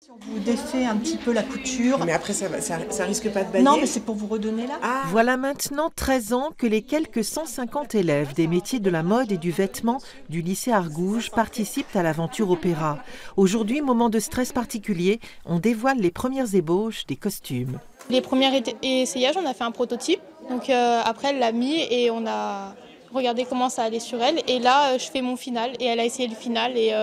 Vous défait un petit peu la couture. Mais après, ça risque pas de bailler? Non, mais c'est pour vous redonner là. Ah. Voilà maintenant 13 ans que les quelques 150 élèves des métiers de la mode et du vêtement du lycée Argouges participent à l'aventure opéra. Aujourd'hui, moment de stress particulier, on dévoile les premières ébauches des costumes. Les premiers essayages, on a fait un prototype. Donc après, elle l'a mis et on a regardé comment ça allait sur elle. Et là, je fais mon final et elle a essayé le final et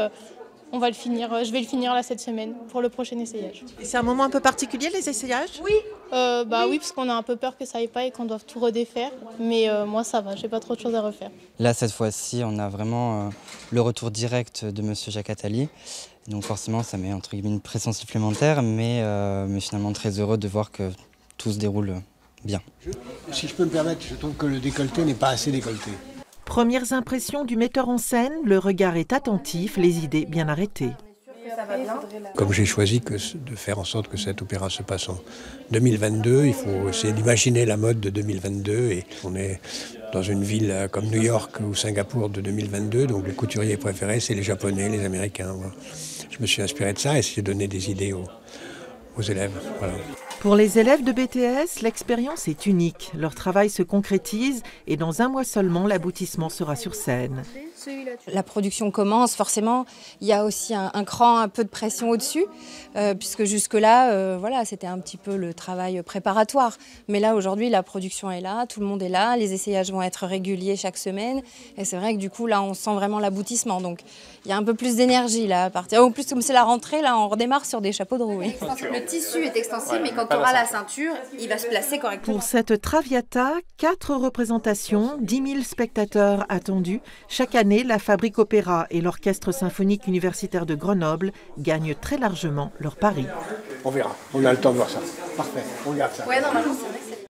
on va le finir. Je vais le finir là cette semaine pour le prochain essayage. Et c'est un moment un peu particulier, les essayages? Oui. Oui, parce qu'on a un peu peur que ça aille pas et qu'on doive tout redéfaire. Mais moi, ça va, j'ai pas trop de choses à refaire. Là, cette fois-ci, on a vraiment le retour direct de Monsieur Jacques Attali. Donc forcément, ça met entre guillemets une pression supplémentaire, mais finalement très heureux de voir que tout se déroule bien. Si je peux me permettre, je trouve que le décolleté n'est pas assez décolleté. Premières impressions du metteur en scène, le regard est attentif, les idées bien arrêtées. Comme j'ai choisi de faire en sorte que cet opéra se passe en 2022, il faut essayer d'imaginer la mode de 2022 et on est dans une ville comme New York ou Singapour de 2022, donc les couturiers préférés c'est les Japonais, les Américains. Voilà. Je me suis inspiré de ça et essayé de donner des idées aux élèves. Voilà. Pour les élèves de BTS, l'expérience est unique. Leur travail se concrétise et dans un mois seulement, l'aboutissement sera sur scène. La production commence, forcément, il y a aussi un cran, un peu de pression au-dessus, puisque jusque-là, voilà, c'était un petit peu le travail préparatoire. Mais là, aujourd'hui, la production est là, tout le monde est là, les essayages vont être réguliers chaque semaine. Et c'est vrai que du coup, là, on sent vraiment l'aboutissement. Donc, il y a un peu plus d'énergie là à partir. En plus, comme c'est la rentrée, là, on redémarre sur des chapeaux de roue. Oui. Le tissu est extensible, mais quand on aura la ceinture, il va se placer correctement. Pour cette Traviata, 4 représentations, 10 000 spectateurs attendus. Chaque année, la Fabrique Opéra et l'Orchestre symphonique universitaire de Grenoble gagnent très largement leur pari. On verra, on a le temps de voir ça. Parfait, on regarde ça. Ouais, normalement, c'est vrai.